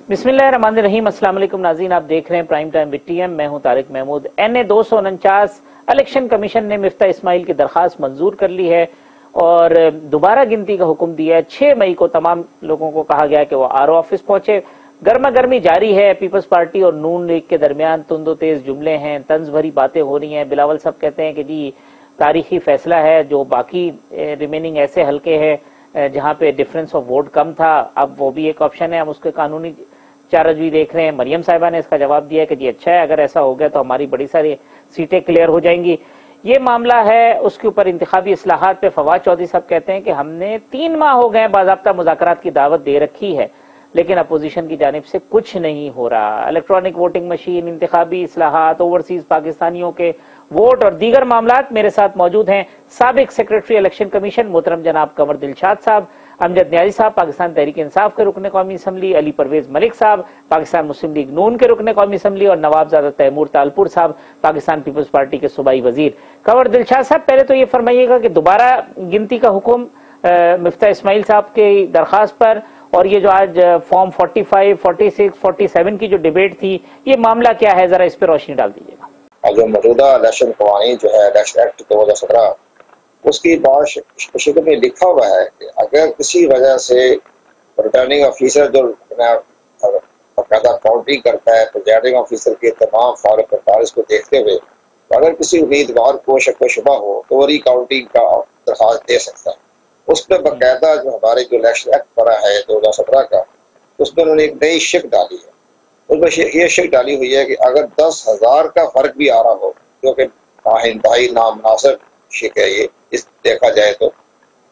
बिस्मिल्लाहिर्रहमानिर्रहीम। अस्सलाम वालेकुम नाज़रीन, आप देख रहे हैं प्राइम टाइम विद टीएम। मैं हूं Tariq Mahmood. NA 249 election commission ने मिफ्ता इस्माइल की दरखास्त मंजूर कर ली है और दोबारा गिनती का हुक्म दिया है। 6 मई को तमाम लोगों को कहा गया कि वो RO ऑफिस पहुंचे। गर्मा गर्मी जारी है। पीपल्स पार्टी और नून लीग के दरमियान तुंदो तेज जुमले हैं, तंज भरी बातें हो रही हैं। बिलावल साहब कहते हैं कि जी तारीखी फैसला है, जो बाकी रिमेनिंग ऐसे हल्के हैं जहां पे डिफरेंस ऑफ वोट कम था, अब वो भी एक ऑप्शन है, हम उसके कानूनी चार्ज भी देख रहे हैं। मरियम साहिबा ने इसका जवाब दिया है कि जी अच्छा है, अगर ऐसा हो गया तो हमारी बड़ी सारी सीटें क्लियर हो जाएंगी। ये मामला है, उसके ऊपर इंतखाबी इस्लाहात पे फवाद चौधरी साहब कहते हैं कि हमने 3 माह हो गए बाज़ाब्ता मुज़ाकरात की दावत दे रखी है, लेकिन अपोजिशन की जानिब से कुछ नहीं हो रहा। इलेक्ट्रॉनिक वोटिंग मशीन, इंतखाबी इस्लाहात, ओवरसीज पाकिस्तानियों के वोट और दीगर मामलात। मेरे साथ मौजूद हैं साबिक सेक्रेटरी इलेक्शन कमीशन मोहतरम जनाब कंवर दिलशाद साहब, अमजद न्याजी साहब पाकिस्तान तहरीक इंसाफ के रुकने कौमी असम्बली, अली परवेज मलिक साहब पाकिस्तान मुस्लिम लीग नून के रुकने कौमी असम्बली और नवाबजादा तैमूर तालपुर साहब पाकिस्तान पीपल्स पार्टी के सूबाई वजीर। कंवर दिलशाद साहब, पहले तो ये फरमाइएगा कि दोबारा गिनती का हुक्म मिफ्ता इस्माइल साहब की दरखास्त पर और ये जो आज फॉर्म 45, 46, 47 की जो डिबेट थी, ये मामला क्या है, जरा इस पर रोशनी डाल दीजिएगा। जो मौजूदा इलेक्शन कवानीन जो है इलेक्शन एक्ट 2017 उसकी बात शिकल में लिखा हुआ है कि अगर किसी वजह से रिटर्निंग ऑफिसर जो बाकायदा काउंटिंग करता है, प्रिजाइडिंग ऑफिसर के तमाम फॉर्म प्रकार्स को देखते हुए तो अगर किसी उम्मीदवार को शक व शुबा हो तो वो रिकाउंटिंग का दरखास्त दे सकता है। उस पर बाकायदा जो हमारे जो इलेक्शन एक्ट पड़ा है 2017 का, उसमें उन्होंने एक नई शिक डाली है। उसमें ये शिक डाली हुई है कि अगर 10,000 का फर्क भी आ रहा हो, जो कि इंतहाई नामुनासिब शिक है ये, इस देखा जाए तो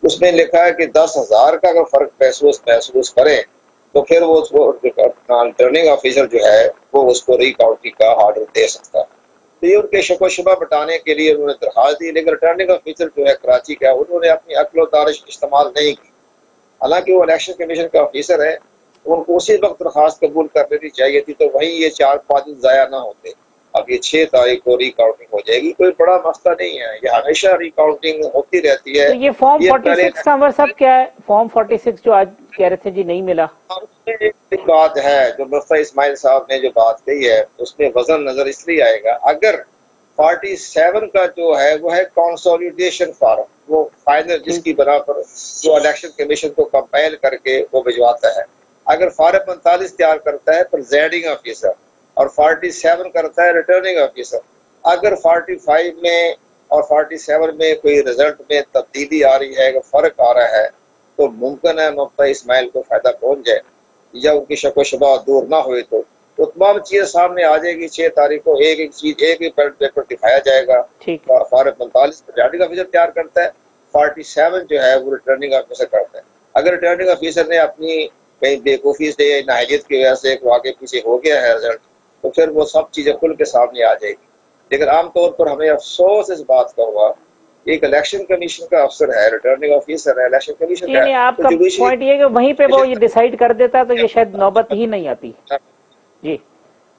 उसमें लिखा है कि 10,000 का अगर फर्क महसूस करें तो फिर वो रिटर्निंग ऑफिसर जो है वो उसको रिकाउंटिंग का ऑर्डर दे सकता है। तो ये उनके शक व शुबा बताने के लिए उन्होंने दरखास्त दी, लेकिन रिटर्निंग ऑफिसर जो है कराची का, उन्होंने अपनी अक्ल व दानिश इस्तेमाल नहीं की। हालांकि वो इलेक्शन कमीशन का ऑफिसर है, उनको उसी वक्त दरखास्त कबूल कर लेनी चाहिए थी, तो वहीं ये 4-5 दिन ज़ाया ना होते। अब ये 6 तारीख को रिकाउंटिंग हो जाएगी, कोई बड़ा मसला नहीं है, ये हमेशा रिकाउंटिंग होती रहती है। तो ये फॉर्म 46 का अंवर साहब क्या है? फॉर्म 46 जो आज कह रहे थे जी नहीं मिला, उसमें एक बात है जो मिफ्ता इस्माइल साहब ने जो बात कही है उसमें वजन नजर इसलिए आएगा, अगर 47 का जो है वो है कंसोलिडेशन फॉर्म, वो फाइनल जिसकी बना पर जो इलेक्शन कमीशन को कंपाइल करके वो भिजवाता है। अगर फॉर्म 45 तैयार करता है प्रिजाइडिंग ऑफिसर और 47 करता है रिटर्निंग ऑफिसर, अगर 45 में और 47 में कोई रिजल्ट में तब्दीली आ रही है, अगर फर्क आ रहा है, तो मुमकिन है मुफ्ता इस्माइल को फायदा पहुंच जाए या उनकी शक व शुबा दूर ना हुए तो तमाम चीजें सामने आ जाएगी। 6 तारीख को एक एक चीज एक ही पेपर दिखाया जाएगा। फॉर्म 45 प्रिजाइडिंग ऑफिसर तैयार करता है, 47 जो है वो रिटर्निंग ऑफिसर करता है। अगर रिटर्निंग ऑफिसर ने अपनी कहीं बेवकूफ़ी से नाहियत की वजह से आगे पीछे हो गया है रिजल्ट, तो फिर वो सब चीजें खुल के सामने आ जाएगी। लेकिन आमतौर पर हमें अफसोस इस बात का हुआ, एक इलेक्शन कमीशन का अफसर है, रिटर्निंग ऑफिसर है, इलेक्शन कमीशन का है, आपका पॉइंट ये कि वहीं पे वो ये डिसाइड कर देता तो ये शायद नौबत ही नहीं आती। जी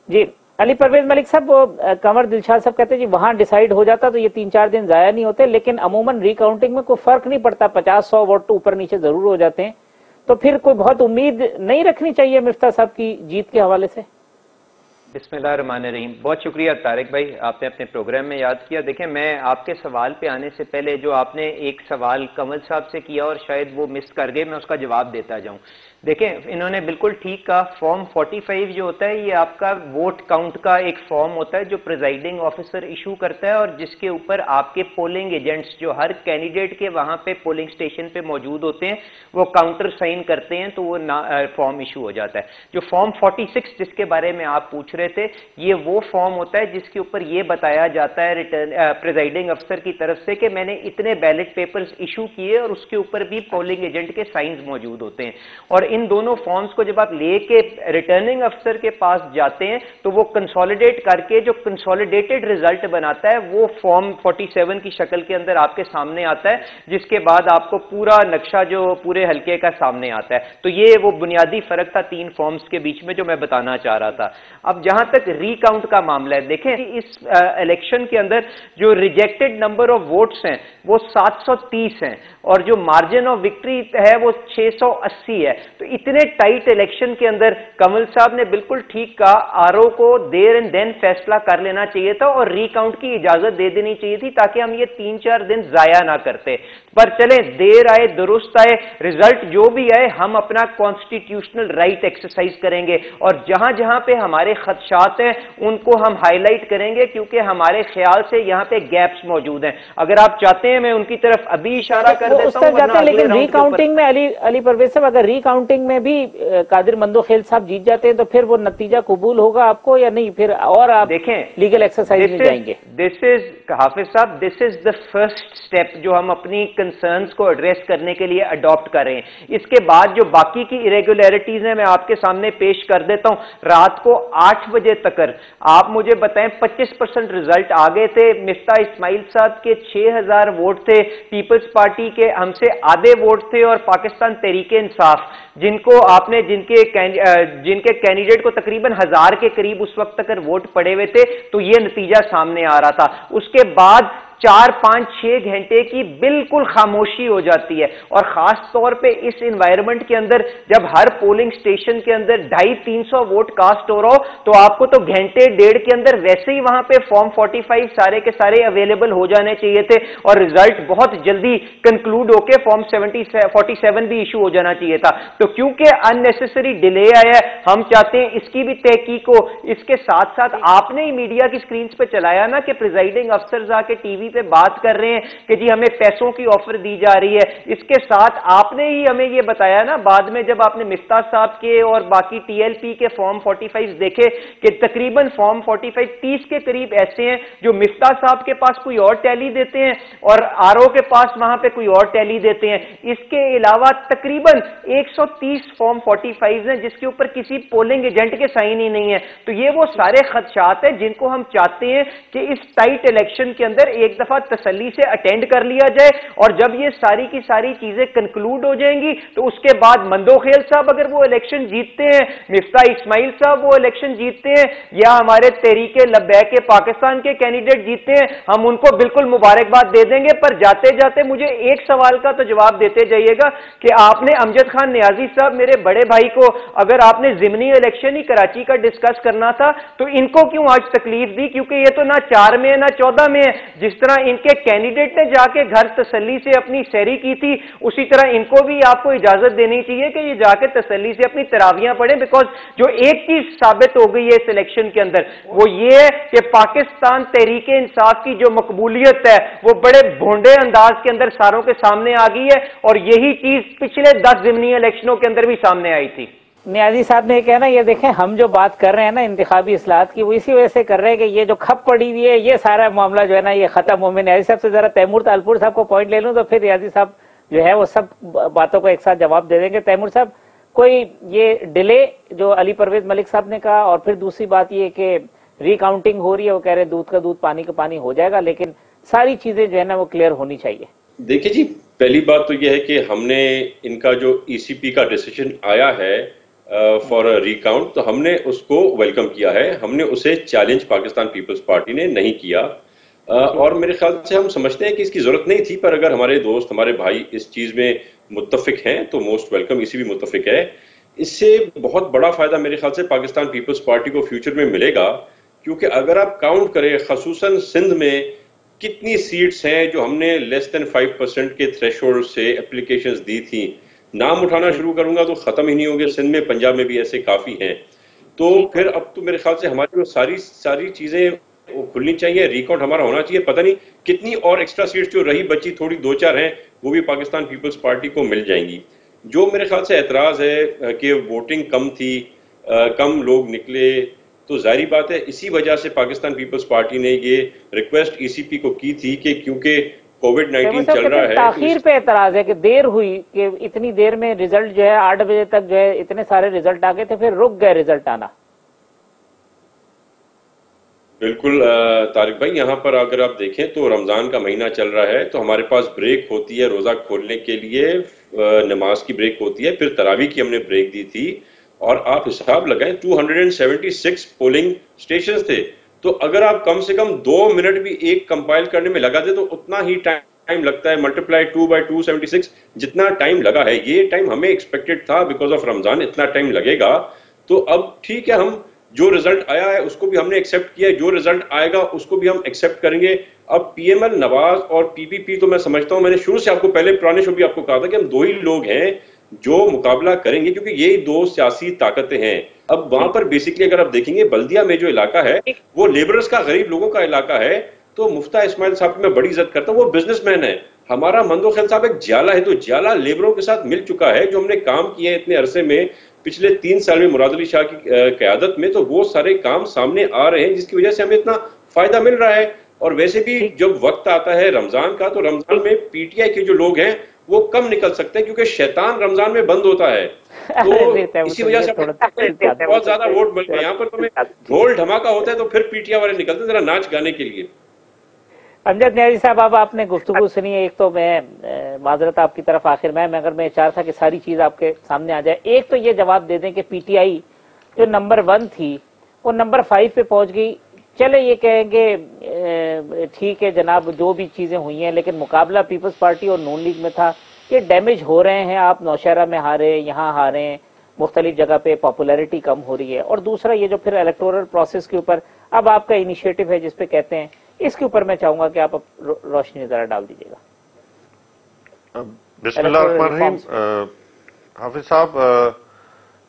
जी, अली परवेज मलिक साहब, वो कंवर दिलशाद साहब कहते हैं जी वहां डिसाइड हो जाता तो ये 3-4 दिन जाया नहीं होते, लेकिन अमूमन रिकाउंटिंग में कोई फर्क नहीं पड़ता, 50-100 वोट तो ऊपर नीचे जरूर हो जाते हैं, तो फिर कोई बहुत उम्मीद नहीं रखनी चाहिए मिफ्ता साहब की जीत के हवाले से। बिस्मिल्लाहिर्रहमानिर्रहीम। बहुत शुक्रिया तारिक भाई, आपने अपने प्रोग्राम में याद किया। देखें, मैं आपके सवाल पे आने से पहले जो आपने एक सवाल कंवल साहब से किया और शायद वो मिस कर गए, मैं उसका जवाब देता जाऊं। देखें, इन्होंने बिल्कुल ठीक कहा, फॉर्म 45 जो होता है ये आपका वोट काउंट का एक फॉर्म होता है जो प्रिजाइडिंग ऑफिसर इशू करता है और जिसके ऊपर आपके पोलिंग एजेंट्स जो हर कैंडिडेट के वहां पे पोलिंग स्टेशन पे मौजूद होते हैं वो काउंटर साइन करते हैं, तो वो फॉर्म इशू हो जाता है। जो फॉर्म 46 जिसके बारे में आप पूछ रहे थे, ये वो फॉर्म होता है जिसके ऊपर ये बताया जाता है प्रिजाइडिंग अफसर की तरफ से कि मैंने इतने बैलेट पेपर्स इशू किए और उसके ऊपर भी पोलिंग एजेंट के साइंस मौजूद होते हैं। और इन दोनों फॉर्म्स को जब आप लेके रिटर्निंग अफसर के पास जाते हैं तो वो कंसोलिडेट करके जो कंसोलिडेटेड रिजल्ट बनाता है वो फॉर्म 47 की शक्ल के अंदर आपके सामने आता है, जिसके बाद आपको पूरा नक्शा जो पूरे हल्के का सामने आता है। तो ये वो बुनियादी फर्क था 3 फॉर्म्स के बीच में जो मैं बताना चाह रहा था। अब जहां तक रीकाउंट का मामला है, देखें इस इलेक्शन के अंदर जो रिजेक्टेड नंबर ऑफ वोट्स हैं वो 730 हैं और जो मार्जिन ऑफ विक्ट्री है वो 680 है। तो इतने टाइट इलेक्शन के अंदर कमल साहब ने बिल्कुल ठीक कहा, आरओ को देर एंड देन फैसला कर लेना चाहिए था और रीकाउंट की इजाजत दे देनी चाहिए थी ताकि हम ये 3-4 दिन जाया ना करते। पर चले, देर आए दुरुस्त आए, रिजल्ट जो भी आए हम अपना कॉन्स्टिट्यूशनल राइट एक्सरसाइज करेंगे और जहां जहां पे हमारे खदशात हैं उनको हम हाईलाइट करेंगे क्योंकि हमारे ख्याल से यहां पे गैप्स मौजूद हैं। अगर आप चाहते हैं मैं उनकी तरफ अभी इशारा कर देता हूं। लेकिन रीकाउंटिंग में अली परवेज साहब, अगर रीकाउंटिंग में भी कादिर मंदोखेल साहब जीत जाते हैं तो फिर वो नतीजा कबूल होगा आपको या नहीं, फिर और आप देखें लीगल एक्सरसाइज में जाएंगे? दिस इज हाफिज साहब, this is the first step जो हम अपनी कंसर्न्स को एड्रेस करने के लिए अडॉप्ट कर रहे हैं। इसके बाद जो बाकी की इरेगुलरिटीज हैं मैं आपके सामने पेश कर देता हूं। रात को 8 बजे तक आप मुझे बताएं 25% रिजल्ट आ गए थे। मिफ्ता इस्माइल साहब के 6000 वोट थे, पीपल्स पार्टी के हमसे आधे वोट थे और पाकिस्तान तहरीके इंसाफ जिनको आपने जिनके कैंडिडेट को तकरीबन 1000 के करीब उस वक्त तक वोट पड़े हुए थे, तो ये नतीजा सामने आ रहा था। उसके बाद 4-5-6 घंटे की बिल्कुल खामोशी हो जाती है और खास तौर पे इस एनवायरनमेंट के अंदर जब हर पोलिंग स्टेशन के अंदर 250-300 वोट कास्ट हो रहा हो तो आपको तो घंटे डेढ़ के अंदर वैसे ही वहां पे फॉर्म 45 सारे के सारे अवेलेबल हो जाने चाहिए थे और रिजल्ट बहुत जल्दी कंक्लूड होके फॉर्म 47 भी इशू हो जाना चाहिए था। तो क्योंकि अननेसेसरी डिले आया है, हम चाहते हैं इसकी भी तहकीक हो। इसके साथ साथ आपने ही मीडिया की स्क्रीन पे चलाया ना कि प्रिजाइडिंग अफसर आके टीवी पे बात कर रहे हैं कि जी हमें पैसों की ऑफर दी जा रही है। इसके साथ आपने ही हमें ये बताया ना बाद में जब आपने मिफ्ता साहब के और बाकी टीएलपी के फॉर्म 45 देखे कि तकरीबन फॉर्म 45 30 के करीब ऐसे हैं जो मिफ्ता साहब के पास कोई और टैली देते हैं और आरओ के पास वहां पे कोई और टैली देते हैं। इसके अलावा तकरीबन 130 फॉर्म 45 हैं जिसके ऊपर किसी पोलिंग एजेंट के साइन ही नहीं है। तो ये वो सारे खदशात हैं जिनको हम चाहते हैं कि इस टाइट इलेक्शन के अंदर एक दफा तसल्ली से अटेंड कर लिया जाए और जब ये सारी की सारी चीजें कंक्लूड हो जाएंगी तो उसके बाद मंदोखेल साहब अगर वो इलेक्शन जीतते हैं, मिफ्ता इस्माइल साहब वो इलेक्शन जीतते हैं या हमारे तहरीके लब्बैक के पाकिस्तान के कैंडिडेट जीतते हैं, हम उनको बिल्कुल मुबारकबाद दे देंगे। पर जाते जाते मुझे एक सवाल का तो जवाब देते जाइएगा कि आपने अमजद खान नियाजी साहब मेरे बड़े भाई को अगर आपने जिमनी इलेक्शन ही कराची का डिस्कस करना था तो इनको क्यों आज तकलीफ दी? क्योंकि ये तो ना 4 में है ना 14 में है। जिस तरह इनके कैंडिडेट ने जाके घर तसल्ली से अपनी सैरी की थी उसी तरह इनको भी आपको इजाजत देनी चाहिए कि ये जाके तसल्ली से अपनी तरावियां पढ़ें। बिकॉज जो एक चीज साबित हो गई है इस इलेक्शन के अंदर वो ये है कि पाकिस्तान तहरीके इंसाफ की जो मकबूलियत है वो बड़े भोंडे अंदाज के अंदर सारों के सामने आ गई है और यही चीज पिछले 10 जिमनी इलेक्शनों के अंदर भी सामने आई थी। नियाजी साहब ने कहना, ये देखें हम जो बात कर रहे हैं ना इंतखाबी इस्लाहत की वो इसी वजह से कर रहे हैं कि ये जो खप पड़ी हुई है ये सारा मामला जो है ना ये खत्म हो। मैं नियाजी साहब से जरा तैमूर तालपुर साहब को पॉइंट ले लूं तो फिर नियाजी साहब जो है वो सब बातों को एक साथ जवाब दे देंगे। तैमूर साहब, कोई ये डिले जो अली परवेज मलिक साहब ने कहा और फिर दूसरी बात ये कि रिकाउंटिंग हो रही है, वो कह रहे हैं दूध का दूध पानी का पानी हो जाएगा लेकिन सारी चीजें जो है ना वो क्लियर होनी चाहिए। देखिए जी, पहली बात तो यह है कि हमने इनका जो ईसीपी का डिसीजन आया है फॉर रिकाउंट तो हमने उसको वेलकम किया है। हमने उसे चैलेंज पाकिस्तान पीपल्स पार्टी ने नहीं किया और मेरे ख्याल से हम समझते हैं कि इसकी जरूरत नहीं थी। पर अगर हमारे दोस्त हमारे भाई इस चीज में मुत्तफिक हैं तो मोस्ट वेलकम, इसी भी मुत्तफिक है। इससे बहुत बड़ा फायदा मेरे ख्याल से पाकिस्तान पीपल्स पार्टी को फ्यूचर में मिलेगा क्योंकि अगर आप काउंट करें खसूसन सिंध में कितनी सीट्स हैं जो हमने लेस देन 5% के थ्रेशोल्ड से एप्लीकेशंस दी थी, नाम उठाना शुरू करूंगा तो खत्म ही नहीं होंगे। सिंध में, पंजाब में भी ऐसे काफी हैं। तो फिर अब तो मेरे ख्याल से हमारी सारी चीजें खुलनी चाहिए, रिकाउंट हमारा होना चाहिए। पता नहीं कितनी और एक्स्ट्रा सीट्स जो रही बची थोड़ी 2-4 हैं वो भी पाकिस्तान पीपल्स पार्टी को मिल जाएंगी। जो मेरे ख्याल से एतराज है कि वोटिंग कम थी, कम लोग निकले, तो जाहिर बात है इसी वजह से पाकिस्तान पीपल्स पार्टी ने ये रिक्वेस्ट ईसीपी को की थी कि क्योंकि कोविड-19 चल रहा है, ताखीर पे एतराज है कि देर हुई कि इतनी देर में रिजल्ट जो है 8 बजे तक जो है इतने सारे रिजल्ट आ गए थे फिर रुक गए रिजल्ट आना। बिल्कुल तारिक भाई, यहाँ पर अगर आप देखें तो रमजान का महीना चल रहा है तो हमारे पास ब्रेक होती है रोजा खोलने के लिए, नमाज की ब्रेक होती है, फिर तरावी की हमने ब्रेक दी थी। और आप हिसाब लगाएं 276 पोलिंग स्टेशन थे, तो अगर आप कम से कम 2 मिनट भी एक कंपाइल करने में लगा दे तो उतना ही टाइम लगता है, मल्टीप्लाई 2 बाई 276 जितना टाइम लगा है। ये टाइम हमें एक्सपेक्टेड था, बिकॉज ऑफ रमजान इतना टाइम लगेगा। तो अब ठीक है, हम जो रिजल्ट आया है उसको भी हमने एक्सेप्ट किया है, जो रिजल्ट आएगा उसको भी हम एक्सेप्ट करेंगे। अब पीएमएल नवाज और पीपीपी तो मैं समझता हूं, मैंने शुरू से आपको पहले पुराने शो भी आपको कहा था कि हम 2 ही लोग हैं जो मुकाबला करेंगे, क्योंकि ये 2 सियासी ताकतें हैं। अब वहां पर बेसिकली अगर आप देखेंगे बल्दिया में जो इलाका है वो लेबरर्स का, गरीब लोगों का इलाका है। तो मुफ्ता इस्माइल साहब की मैं बड़ी इज्जत करता हूँ, वो बिजनेसमैन है। हमारा मंदो ख्याल साहब एक ज्याला है, तो ज्याला लेबरों के साथ मिल चुका है, जो हमने काम किए हैं इतने अरसे में, पिछले 3 साल में मुराद अली शाह की क़यादत में, तो वो सारे काम सामने आ रहे हैं जिसकी वजह से हमें इतना फायदा मिल रहा है। और वैसे भी जब वक्त आता है रमजान का, तो रमजान में पीटीआई के जो लोग हैं वो कम निकल सकते हैं, क्योंकि शैतान रमजान में बंद होता है। तो इसी वजह से बहुत ज्यादा वोट मिल गए। यहाँ पर तुम्हें ढोल धमाका होता है तो फिर पीटीआई वाले निकलते हैं जरा नाच गाने के लिए। अमजद न्याजी साहब, अब आपने गुफ्तगू सुनी है। एक तो मैं माजरत आपकी तरफ आखिर में, मगर मैं चाह था कि सारी चीज आपके सामने आ जाए। एक तो ये जवाब दे दें कि पीटीआई जो नंबर 1 थी वो नंबर 5 पे पहुंच गई। चले ये कहेंगे ठीक है जनाब, जो भी चीजें हुई हैं, लेकिन मुकाबला पीपल्स पार्टी और नून लीग में था। ये डैमेज हो रहे हैं, आप नौशहरा में हारे, यहाँ हारे, मुख्तलिफ जगह पे पॉपुलैरिटी कम हो रही है। और दूसरा ये जो फिर इलेक्टोरल प्रोसेस के ऊपर अब आपका इनिशिएटिव है जिसपे कहते हैं, इसके ऊपर मैं चाहूंगा कि आप रोशनी जरा डाल दीजिएगा। बिस्मिल्लाहिर्रहमानिर्रहीम। हाफिज साहब,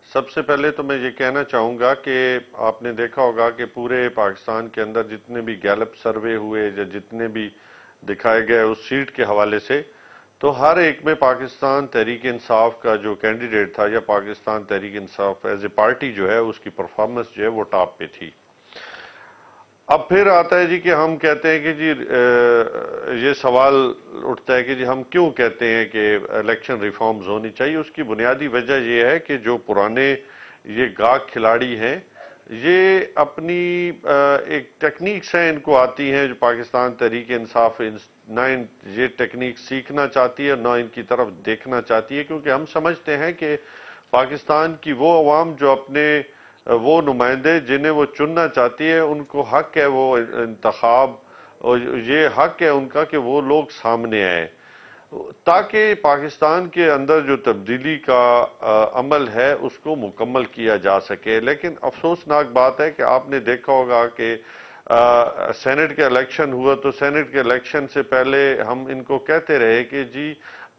सबसे पहले तो मैं ये कहना चाहूंगा कि आपने देखा होगा कि पूरे पाकिस्तान के अंदर जितने भी गैलप सर्वे हुए या जितने भी दिखाए गए उस सीट के हवाले से, तो हर एक में पाकिस्तान तहरीक इंसाफ का जो कैंडिडेट था या Pakistan Tehreek Insaf as a party जो है उसकी परफॉर्मेंस जो है वो टॉप पे थी। अब फिर आता है जी कि हम कहते हैं कि जी ये सवाल उठता है कि जी हम क्यों कहते हैं कि इलेक्शन रिफॉर्म्स होनी चाहिए। उसकी बुनियादी वजह ये है कि जो पुराने ये गाक खिलाड़ी हैं, ये अपनी एक टेक्निक्स हैं, इनको आती हैं, जो पाकिस्तान तहरीक इंसाफ ना ये टेक्निक सीखना चाहती है ना इनकी तरफ देखना चाहती है, क्योंकि हम समझते हैं कि पाकिस्तान की वो अवाम जो अपने वो नुमाइंदे जिन्हें वो चुनना चाहती है, उनको हक है वो इंतखाब, और ये हक है उनका कि वो लोग सामने आए ताकि पाकिस्तान के अंदर जो तब्दीली का अमल है उसको मुकम्मल किया जा सके। लेकिन अफसोसनाक बात है कि आपने देखा होगा कि सेनेट के इलेक्शन हुआ, तो सेनेट के इलेक्शन से पहले हम इनको कहते रहे कि जी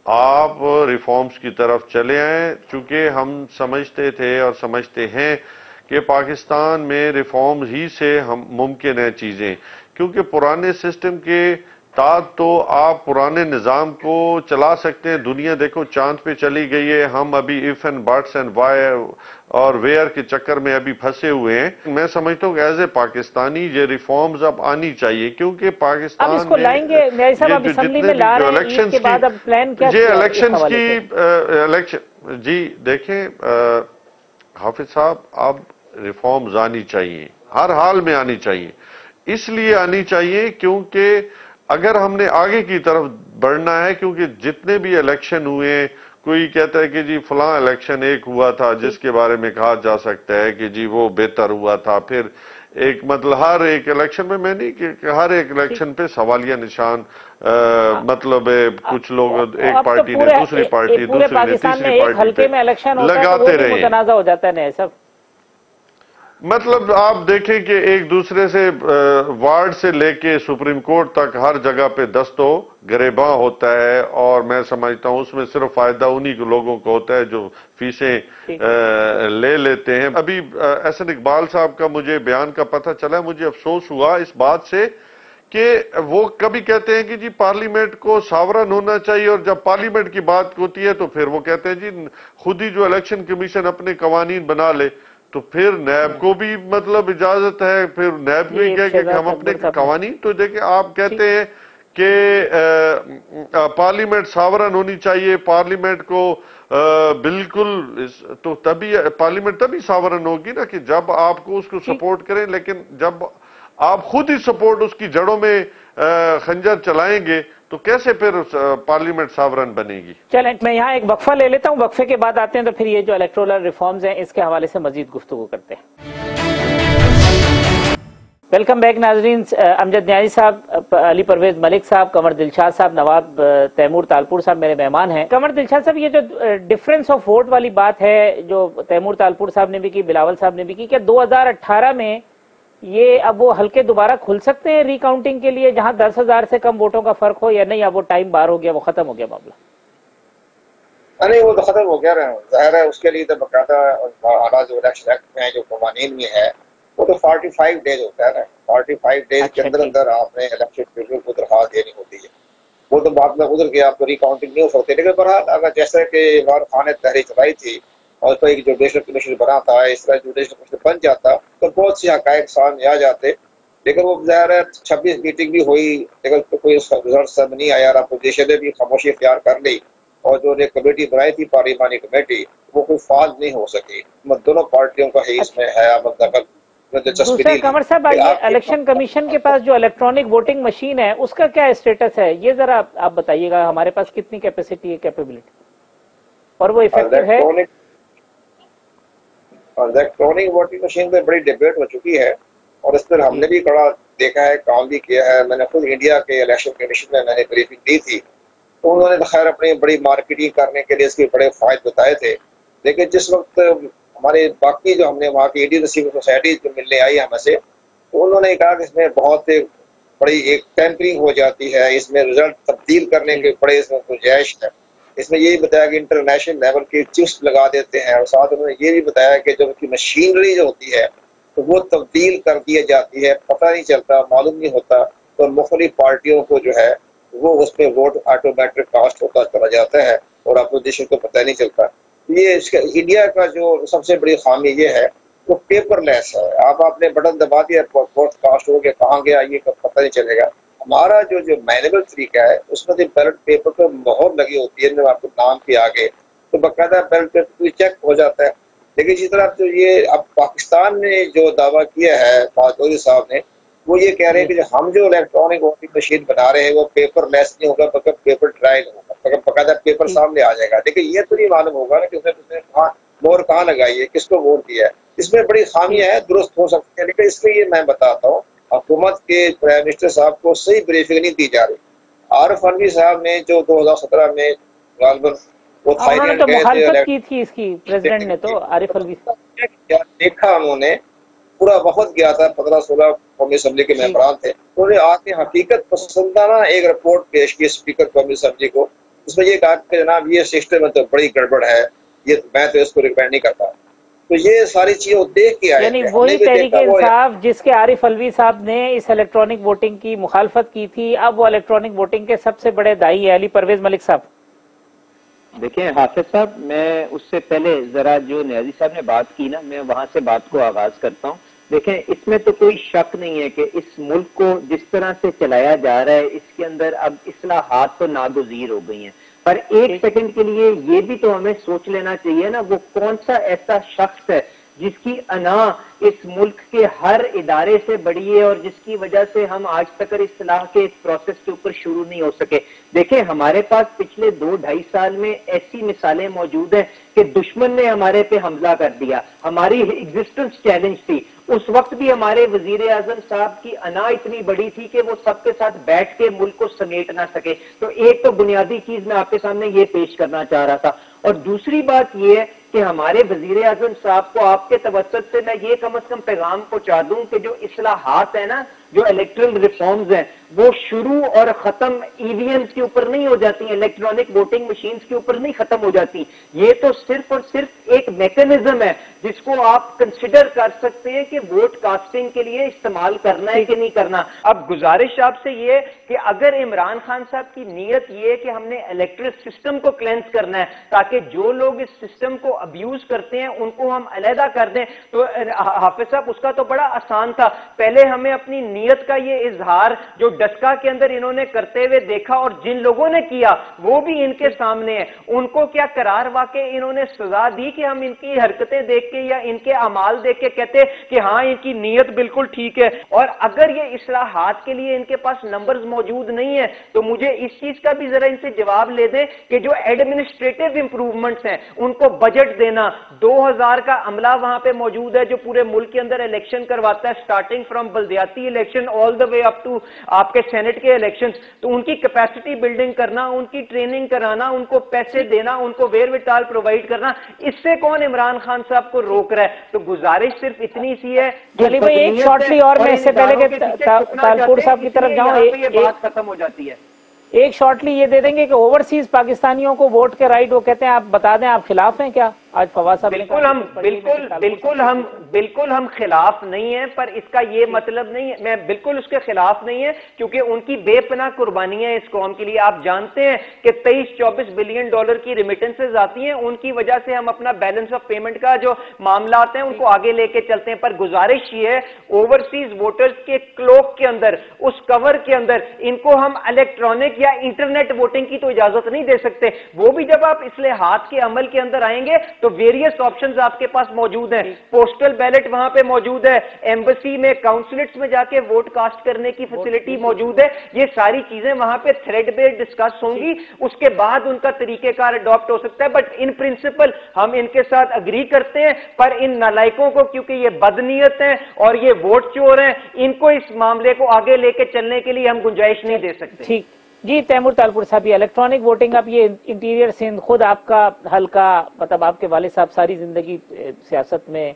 आप रिफॉर्म्स की तरफ चले आए, चूंकि हम समझते थे और समझते हैं कि पाकिस्तान में रिफॉर्म ही से हम मुमकिन है चीजें, क्योंकि पुराने सिस्टम के तहत तो आप पुराने निज़ाम को चला सकते हैं। दुनिया देखो चांद पे चली गई है, हम अभी if and buts and why और वेयर के चक्कर में अभी फंसे हुए हैं। मैं समझता हूँ एज ए पाकिस्तानी ये रिफॉर्म्स अब आनी चाहिए, क्योंकि पाकिस्तान अब इसको लाएंगे असेंबली में ला रहे हैं, इसके बाद अब प्लान क्या ये इलेक्शंस की इलेक्शन जी देखें हाफिज साहब, अब रिफॉर्म्स आनी चाहिए, हर हाल में आनी चाहिए। इसलिए आनी चाहिए क्योंकि अगर हमने आगे की तरफ बढ़ना है, क्योंकि जितने भी इलेक्शन हुए, कोई कहता है कि जी फलां इलेक्शन एक हुआ था जिसके बारे में कहा जा सकता है कि जी वो बेहतर हुआ था, फिर एक मतलब हर एक इलेक्शन में, मैं नहीं कि हर एक इलेक्शन पे सवालिया निशान मतलब कुछ लोग एक पार्टी ने दूसरी पार्टी दूसरी ने तीसरी पार्टी लगाते रहे, तनाज़ा हो जाता है सब। मतलब आप देखें कि एक दूसरे से वार्ड से लेके सुप्रीम कोर्ट तक हर जगह पे दस्तो गरेबा होता है, और मैं समझता हूं उसमें सिर्फ फायदा उन्हीं को लोगों को होता है जो फीसें ले लेते हैं। अभी एहसन इकबाल साहब का मुझे बयान का पता चला, मुझे अफसोस हुआ इस बात से कि वो कभी कहते हैं कि जी पार्लियामेंट को सावरन होना चाहिए, और जब पार्लियामेंट की बात होती है तो फिर वो कहते हैं जी खुद ही जो इलेक्शन कमीशन अपने कवानीन बना ले, तो फिर नैब को भी मतलब इजाजत है, फिर नैब भी कहे कि हम अपने कवानीन, तो देखिए आप कहते हैं कि पार्लियामेंट सावरन होनी चाहिए, पार्लियामेंट को बिल्कुल, तो तभी पार्लियामेंट तभी सावरन होगी ना कि जब आपको उसको सपोर्ट करें। लेकिन जब आप खुद ही सपोर्ट उसकी जड़ों में खंजर चलाएंगे तो कैसे फिर पार्लियामेंट सावरन बनेगी। चलें, मैं यहाँ एक वक्फा ले लेता हूँ, वक्फे के बाद आते हैं तो फिर ये जो इलेक्टोरल रिफॉर्म्स हैं इसके हवाले से मजीद गुफ्तगू करते हैं। वेलकम बैक नाजरीन। अमजद न्याजी साहब, अली परवेज मलिक साहब, कमर दिलशाद साहब, नवाब तैमूर तालपुर साहब मेरे मेहमान हैं। कमर दिलशाद साहब, ये जो डिफरेंस ऑफ वोट वाली बात है जो तैमूर तालपुर साहब ने भी की, बिलावल साहब ने भी की, क्या 2018 में ये अब वो हल्के दोबारा खुल सकते हैं रिकाउंटिंग के लिए जहां 10,000 से कम वोटों का फर्क हो, या नहीं अब वो टाइम बार हो गया, वो खत्म हो गया मामला? नहीं, वो तो खत्म हो गया जाहिर है। उसके लिए तो बाकायदा आला जो इलेक्शन एक्ट में जो कवानीन में है वो तो 45 डेज होता है ना। 45 डेज के अंदर अंदर आपने इलेक्शन ब्यूरो को दरखास्त देनी होती है। वो तो बाद में उधर के आप तो रिकाउंटिंग नहीं हो सकती। लेकिन बहरहाल अगर जैसे कि इमरान खान ने तहरीक चलाई थी और उसका एक जुडिशल कमीशन बना था, इस तरह जुडिशल कमीशन बन जाता तो बहुत सी हकायक सामने आ जाते। लेकिन वो ज़ाहिर है 26 मीटिंग भी हुई लेकिन तो कोई रिजल्ट सब नहीं आया। अपोजिशन ने भी खामोशी इख्तियार कर ली और जो ने कमेटी बनाई थी पार्लिमानी कमेटी वो कोई फाल नहीं हो सकी। दोनों पार्टियों का ही इसमें है अमल दखल। दूसरा कमर साहब, ये इलेक्शन कमीशन के पास जो इलेक्ट्रॉनिक वोटिंग मशीन है उसका क्या स्टेटस है, ये जरा आप बताइएगा। हमारे पास कितनी कैपेसिटी है, कैपेबिलिटी, और वो इफेक्टिव है? इलेक्ट्रॉनिक वोटिंग मशीन पे बड़ी डिबेट हो चुकी है और इस पर हमने भी कड़ा देखा है, काम भी किया है। मैंने खुद इंडिया के इलेक्शन कमीशन में मैंने ब्रीफिंग दी थी तो उन्होंने तो खैर अपनी बड़ी मार्केटिंग करने के लिए इसके बड़े फायदे बताए थे। लेकिन जिस वक्त हमारे बाकी जो हमने वहाँ की इंडियन सिविल सोसाइटी जो मिलने आई हमें से, तो उन्होंने कहा कि इसमें बहुत बड़ी एक टेम्परिंग हो जाती है, इसमें रिजल्ट तब्दील करने के बड़े इसमें गुंजाइश है। इसमें ये भी बताया कि इंटरनेशनल लेवल के चिप्स लगा देते हैं और साथ उन्होंने ये भी बताया कि जब उसकी मशीनरी जो होती है तो वो तब्दील कर दी जाती है, पता नहीं चलता, मालूम नहीं होता, तो मुख्तलिफ पार्टियों को जो है वो उसमें वोट ऑटोमेटिक कास्ट होता चला जाता है और अपोजिशन को पता नहीं चलता। ये इसका इंडिया का जो सबसे बड़ी खामी ये है वो पेपरलेस है। आपने बटन दबा दिया, वोट कास्ट हो गया, कहाँ गया ये पता नहीं चलेगा। हमारा जो मैनुअल तरीका है उसमें जो बैलेट पेपर पर मोहर लगी होती है आपको नाम के आगे, तो बाकायदा बैलेट पेपर चेक हो जाता है। लेकिन इसी तरह जो ये अब पाकिस्तान ने जो दावा किया है फातोरी साहब ने, वो ये कह रहे हैं कि हम जो इलेक्ट्रॉनिक वोटिंग मशीन बना रहे हैं वो पेपरलेस नहीं होगा बल्कि पेपर ट्रायल होगा, बाकायदा पेपर सामने आ जाएगा। लेकिन ये तो नहीं मालूम होगा ना कि उसने मोहर कहाँ लगाई है, किसको वोट दिया है। इसमें बड़ी खामियां हैं, दुरुस्त हो सकती है। लेकिन इसलिए मैं बताता हूँ हुकूमत के प्राइम मिनिस्टर साहब को सही ब्रीफिंग नहीं दी जा रही। आरिफ अलवी साहब ने जो 2017 में वो थाईलैंड मुखालफत की थी इसकी, प्रेसिडेंट ने तो आरिफ अलवी देखा, उन्होंने पूरा वक्त गया था, 15-16 कौमी असम्बली के मेंबरान थे, उन्होंने आके हकीकत पसंदाना एक रिपोर्ट पेश की स्पीकर कौमी असम्बली को। इसमें ये कहा कि जनाब ये सिस्टम में तो बड़ी गड़बड़ है, ये मैं तो इसको रिकमेंड नहीं करता। तो ये सारी चीजें देख के आए, यानी वही तहरीके इंसाफ जिसके आरिफ अलवी साहब ने इस इलेक्ट्रॉनिक वोटिंग की मुखालफत की थी, अब वो इलेक्ट्रॉनिक वोटिंग के सबसे बड़े दाई है अली परवेज मलिक साहब। देखिए हाफिज साहब, मैं उससे पहले जरा जो न्याजी साहब ने बात की ना, मैं वहां से बात को आगाज करता हूँ। देखें, इसमें तो कोई शक नहीं है कि इस मुल्क को जिस तरह से चलाया जा रहा है इसके अंदर अब इस्लाहात तो नागुज़ीर हो गई हैं। पर एक सेकंड के लिए ये भी तो हमें सोच लेना चाहिए ना, वो कौन सा ऐसा शख्स है जिसकी अना इस मुल्क के हर इदारे से बड़ी है और जिसकी वजह से हम आज तक इस्लाह के इस प्रोसेस के ऊपर शुरू नहीं हो सके। देखें, हमारे पास पिछले 2-2.5 साल में ऐसी मिसालें मौजूद हैं कि दुश्मन ने हमारे पे हमला कर दिया, हमारी एग्जिस्टेंस चैलेंज थी। उस वक्त भी हमारे वजीर आजम साहब की अना इतनी बड़ी थी कि वो सबके साथ बैठ के मुल्क को समेट ना सके। तो एक तो बुनियादी चीज मैं आपके सामने ये पेश करना चाह रहा था, और दूसरी बात ये है कि हमारे वजीर आजम साहब को आपके तवज्जुह से मैं ये कम से कम पैगाम पहुंचा दूं कि जो इस्लाहात है ना, जो इलेक्ट्रल रिफॉर्म्स हैं, वो शुरू और खत्म ईवीएम्स के ऊपर नहीं हो जाती, इलेक्ट्रॉनिक वोटिंग मशीन्स के ऊपर नहीं खत्म हो जाती। ये तो सिर्फ और सिर्फ एक मैकेनिज्म है जिसको आप कंसिडर कर सकते हैं कि वोट कास्टिंग के लिए इस्तेमाल करना है कि नहीं करना। अब गुजारिश आपसे ये कि अगर इमरान खान साहब की नीयत ये है कि हमने इलेक्ट्रल सिस्टम को क्लेंस करना है ताकि जो लोग इस सिस्टम को अब्यूज करते हैं उनको हम अलहदा कर दें। तो हाफिज साहब उसका तो बड़ा आसान था, पहले हमें अपनी नीयत का ये इजहार जो डस्का के अंदर इन्होंने करते हुए देखा और जिन लोगों ने किया वो भी इनके सामने है, उनको क्या करार वाकई इन्होंने सजा दी कि हम इनकी हरकतें देख के या इनके अमाल देख के कहते कि हाँ इनकी नीयत बिल्कुल ठीक है। और अगर ये इस्लाहात के लिए इनके पास नंबर्स मौजूद नहीं है तो मुझे इस चीज का भी जरा इनसे जवाब ले दें कि जो एडमिनिस्ट्रेटिव इंप्रूवमेंट्स हैं उनको बजट देना, 2000 का अमला वहां पे मौजूद है जो पूरे मुल्क के अंदर इलेक्शन करवाता है, स्टार्टिंग फ्रॉम बल्दियाती election all the way up to आपके सेनेट के इलेक्शन। तो उनकी कैपेसिटी बिल्डिंग करना, उनकी ट्रेनिंग कराना, उनको पैसे देना, उनको वेरविटाल प्रोवाइड करना, इससे कौन इमरान खान साहब को रोक रहा है? तो गुजारिश सिर्फ इतनी सी है अली भाई, एक शॉर्टली और मैं इससे पहले कि तालपुर साहब की तरफ जाऊं, ये बात खत्म हो जाती है। एक शॉर्टली ये दे देंगे कि ओवरसीज पाकिस्तानियों को वोट के राइट, वो कहते हैं, आप बता दें आप खिलाफ हैं क्या? आज फवाद साहब बिल्कुल हम खिलाफ नहीं है, पर इसका ये मतलब नहीं है, मैं बिल्कुल उसके खिलाफ नहीं है क्योंकि उनकी बेपनाह कुर्बानियां इस कौम के लिए। आप जानते हैं कि 23-24 बिलियन डॉलर की रिमिटेंसेज आती हैं, उनकी वजह से हम अपना बैलेंस ऑफ पेमेंट का जो मामला आते हैं उनको आगे लेके चलते हैं। पर गुजारिश ये है, ओवरसीज वोटर्स के क्लोक के अंदर, उस कवर के अंदर इनको हम इलेक्ट्रॉनिक या इंटरनेट वोटिंग की तो इजाजत नहीं दे सकते। वो भी जब आप इस्लाहात के अमल के अंदर आएंगे तो वेरियस ऑप्शंस आपके पास मौजूद हैं, पोस्टल बैलेट वहां पे मौजूद है, एम्बेसी में, काउंसलेट्स में जाके वोट कास्ट करने की फैसिलिटी मौजूद है। ये सारी चीजें वहां पे थ्रेड पे डिस्कस होंगी, उसके बाद उनका तरीकेकार अडॉप्ट हो सकता है। बट इन प्रिंसिपल हम इनके साथ अग्री करते हैं, पर इन नालायकों को, क्योंकि ये बदनीयत हैं और ये वोट चोर हैं, इनको इस मामले को आगे लेके चलने के लिए हम गुंजाइश नहीं दे सकते। ठीक जी, तैमूर तालपुर साहब, ये इलेक्ट्रॉनिक वोटिंग, अब ये इंटीरियर सिंध खुद आपका हल्का, मतलब आपके वालिद साहब सारी जिंदगी सियासत में,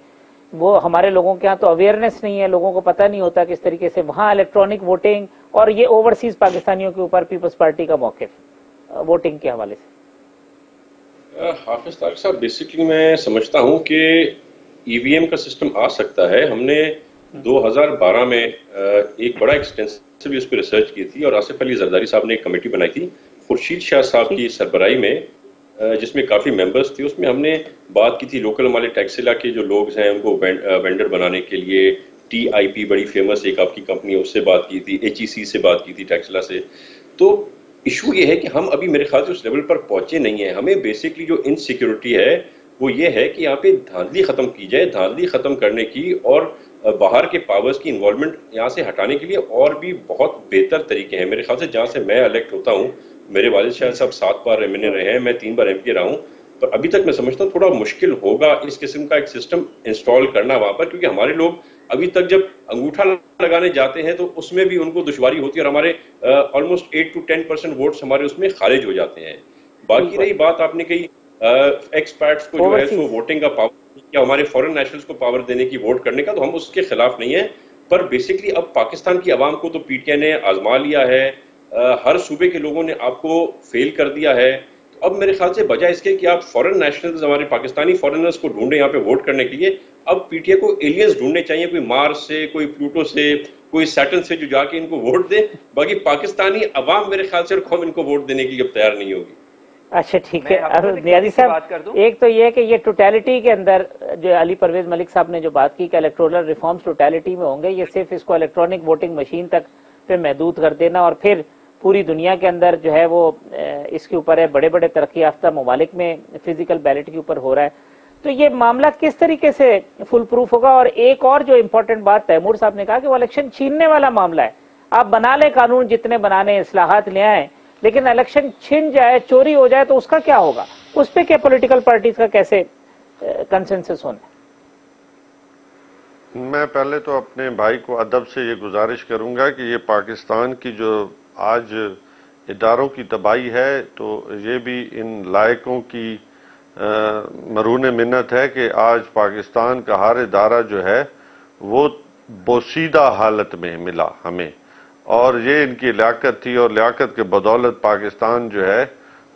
वो हमारे लोगों के यहाँ तो अवेयरनेस नहीं है, लोगों को पता नहीं होता किस तरीके से वहाँ इलेक्ट्रॉनिक वोटिंग और ये ओवरसीज पाकिस्तानियों के ऊपर पीपल्स पार्टी का मौक़िफ़ वोटिंग के हवाले से। हाफिज तारिक साहब, बेसिकली मैं समझता हूँ कि ईवीएम का सिस्टम आ सकता है। हमने 2012 में एक बड़ा एक्सटेंसिव उस पर रिसर्च की थी और आसिफ अली जरदारी साहब ने एक कमेटी बनाई थी खुर्शीद शाह साहब की सरबराही में, जिसमें काफ़ी मेंबर्स थे। उसमें हमने बात की थी लोकल हमारे टैक्सिला के जो लोग हैं उनको वेंडर बनाने के लिए। TIP बड़ी फेमस एक आपकी कंपनी है, उससे बात की थी, HEC से बात की थी, टैक्सिला से। तो इशू ये है कि हम अभी मेरे ख्याल से उस लेवल पर पहुंचे नहीं है। हमें बेसिकली जो इनसिक्योरिटी है वो ये है कि यहाँ पे धांधली खत्म की जाए, धांधली खत्म करने की और बाहर के पावर्स की इन्वॉल्वमेंट यहाँ से हटाने के लिए और भी बहुत बेहतर तरीके हैं। मेरे ख्याल से जहाँ से मैं इलेक्ट होता हूँ, मेरे वालिद शायद साहब 7 बार MNA रहे हैं, मैं 3 बार MP रहा हूँ, पर अभी तक मैं समझता हूँ थोड़ा मुश्किल होगा इस किस्म का एक सिस्टम इंस्टॉल करना वहाँ पर, क्योंकि हमारे लोग अभी तक जब अंगूठा लगाने जाते हैं तो उसमें भी उनको दुश्वारी होती है और हमारे ऑलमोस्ट 8 to 10% वोट्स हमारे उसमें खारिज हो जाते हैं। बाकी रही बात आपने कही एक्सपर्ट्स को जो है सो वोटिंग का पावर या हमारे फॉरेन नेशनल्स को पावर देने की, वोट करने का, तो हम उसके खिलाफ नहीं है। पर बेसिकली अब पाकिस्तान की आवाम को तो PTI ने आजमा लिया है, हर सूबे के लोगों ने आपको फेल कर दिया है। तो अब मेरे ख्याल से बजाय इसके कि आप फॉरेन नेशनल्स, हमारे पाकिस्तानी फॉरेनर्स को ढूंढे यहाँ पे वोट करने के लिए, अब PTI को एलियंस ढूंढने चाहिए, कोई मार्स से, कोई प्लूटो से, कोई सैटर्न से, जो जाके इनको वोट दे। बाकी पाकिस्तानी अवाम मेरे ख्याल से कौम इनको वोट देने के लिए तैयार नहीं होगी। अच्छा ठीक है, अब नियाज़ी साहब, एक तो ये है कि ये टोटलिटी के अंदर जो अली परवेज मलिक साहब ने जो बात की कि इलेक्टोरल रिफॉर्म्स टोटलिटी में होंगे, ये सिर्फ इसको इलेक्ट्रॉनिक वोटिंग मशीन तक पे महदूद कर देना और फिर पूरी दुनिया के अंदर जो है वो इसके ऊपर है, बड़े बड़े तरक्की याफ्ता ममालिक में फिजिकल बैलेट के ऊपर हो रहा है। तो ये मामला किस तरीके से फुल प्रूफ होगा? और एक और जो इम्पोर्टेंट बात तैमूर साहब ने कहा कि वो इलेक्शन छीनने वाला मामला है। आप बना ले कानून जितने बनाने, इस्लाहात ले आए, लेकिन इलेक्शन छिन जाए, चोरी हो जाए तो उसका क्या होगा? उस पे क्या पॉलिटिकल पार्टीज का कैसे कंसेंसस होना है? मैं पहले तो अपने भाई को अदब से ये गुजारिश करूंगा कि ये पाकिस्तान की जो आज इदारों की तबाही है, तो ये भी इन लायकों की मरून मिन्नत है कि आज पाकिस्तान का हर इदारा जो है वो बोसीदा हालत में मिला हमें, और ये इनकी लियाकत थी और लियाकत के बदौलत पाकिस्तान जो है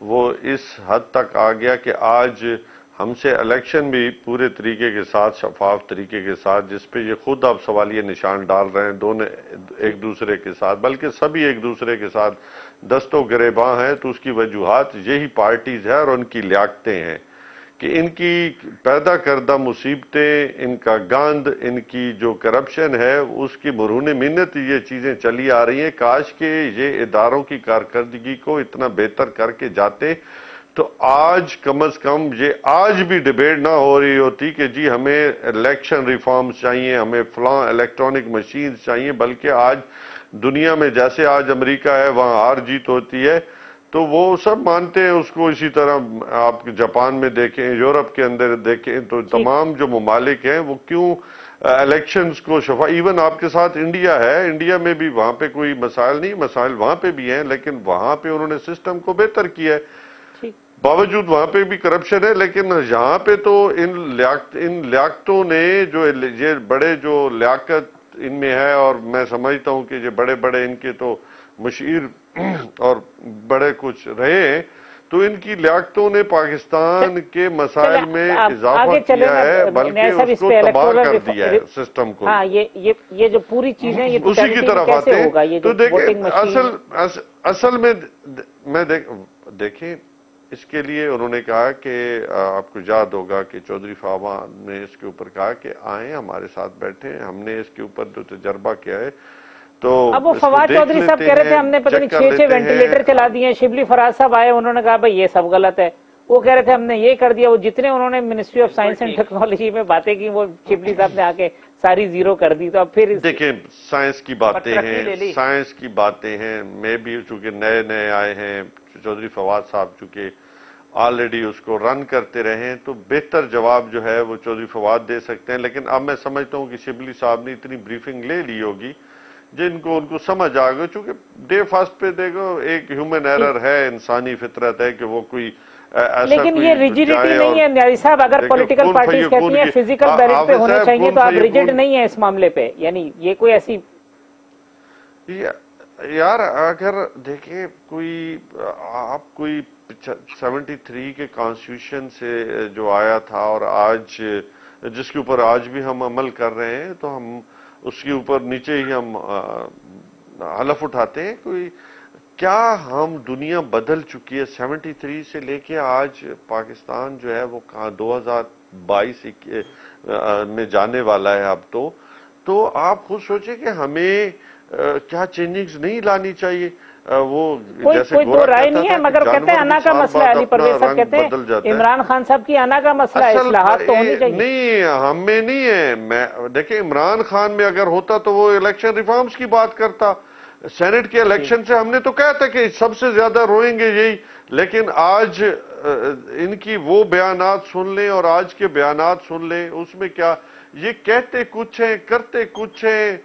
वो इस हद तक आ गया कि आज हमसे इलेक्शन भी पूरे तरीके के साथ, शफाफ तरीके के साथ, जिसपे ये खुद अब सवालिया निशान डाल रहे हैं दोनों एक दूसरे के साथ, बल्कि सभी एक दूसरे के साथ दस्तों गिरेबां हैं। तो उसकी वजूहात यही पार्टीज है और उनकी लियाकतें हैं कि इनकी पैदा करदा मुसीबतें, इनका गंद, इनकी जो करप्शन है उसकी मरहून मिन्नत ये चीजें चली आ रही हैं। काश के ये इदारों की कारकर्दगी को इतना बेहतर करके जाते तो आज कम से कम ये आज भी डिबेट ना हो रही होती कि जी हमें इलेक्शन रिफॉर्म्स चाहिए, हमें फलां इलेक्ट्रॉनिक मशीन चाहिए, बल्कि आज दुनिया में जैसे आज अमेरिका है वहां हार जीत होती है तो वो सब मानते हैं उसको। इसी तरह आप जापान में देखें, यूरोप के अंदर देखें तो तमाम जो ममालिक हैं वो क्यों इलेक्शंस को शफा, इवन आपके साथ इंडिया है, इंडिया में भी वहां पे कोई मसाइल नहीं, मसाइल वहां पे भी हैं, लेकिन वहां पे उन्होंने सिस्टम को बेहतर किया है, बावजूद वहां पे भी करप्शन है। लेकिन यहाँ पे तो इन लियाकतों ने जो ये बड़े जो लियाकत इनमें है, और मैं समझता हूं कि ये बड़े बड़े इनके तो मशीर और बड़े कुछ रहे, तो इनकी लियाकतों ने पाकिस्तान के मसाइल में इजाफा किया है, बल्कि उसको तबाह कर दिया है सिस्टम को। हाँ, ये जो पूरी चीजें ये उसी की तरफ आते हैं। तो देखिए असल में मैं देखें इसके लिए उन्होंने कहा कि आपको याद होगा कि चौधरी फवाद ने इसके ऊपर कहा कि आए हमारे साथ बैठे, हमने इसके ऊपर जो तजर्बा किया है। तो अब वो फवाद चौधरी साहब कह रहे थे हमने पता नहीं 6 वेंटिलेटर चला दिए, शिबली फराज साहब आए, उन्होंने कहा भाई ये सब गलत है, वो कह रहे थे हमने ये कर दिया। वो जितने उन्होंने ministry of science and technology में बातें की वो शिबली साहब ने आके सारी जीरो कर दी। तो अब फिर देखिए साइंस की बातें हैं, साइंस की बातें हैं, मैं भी चूंकि नए नए आए हैं, चौधरी फवाद साहब चूंकि ऑलरेडी उसको रन करते रहे हैं तो बेहतर जवाब जो है वो चौधरी फवाद दे सकते हैं। लेकिन अब मैं समझता हूं कि शिबली साहब ने इतनी ब्रीफिंग ले ली होगी जिनको उनको समझ आ गई, चूंकि डे फर्स्ट पे देखो एक ह्यूमन एरर है, इंसानी फितरत है कि वो कोई ऐसा, लेकिन ये रिजिडिटी नहीं है न्याजी साहब। अगर पॉलिटिकल पार्टीज कहती हैं फिजिकल मेरिट पे होने चाहिए तो आप रिजिड नहीं है इस मामले पे, यानी ये कोई ऐसी यार अगर देखें कोई आप कोई 73 के कॉन्स्टिट्यूशन से जो आया था और आज जिसके ऊपर आज भी हम अमल कर रहे हैं तो हम उसके ऊपर नीचे ही हम हलफ उठाते हैं। कोई क्या हम दुनिया बदल चुकी है 73 से लेके आज पाकिस्तान जो है वो कहाँ 2022 में जाने वाला है अब तो आप खुद सोचे कि हमें क्या चेंजिंग्स नहीं लानी चाहिए। वो कोई दो राय नहीं है, मगर कहते हैं अना का मसला है, अली परवेज साहब कहते हैं इमरान खान साहब की अना का मसला है, इस्लाहात तो होनी चाहिए। नहीं हमें नहीं है। मैं देखिए इमरान खान में अगर होता तो वो इलेक्शन रिफॉर्म्स की बात करता, सेनेट के इलेक्शन से हमने तो कहा था कि सबसे ज्यादा रोएंगे यही, लेकिन आज इनकी वो बयानात सुन लें और आज के बयानात सुन लें, उसमें क्या ये कहते कुछ हैं करते कुछ हैं,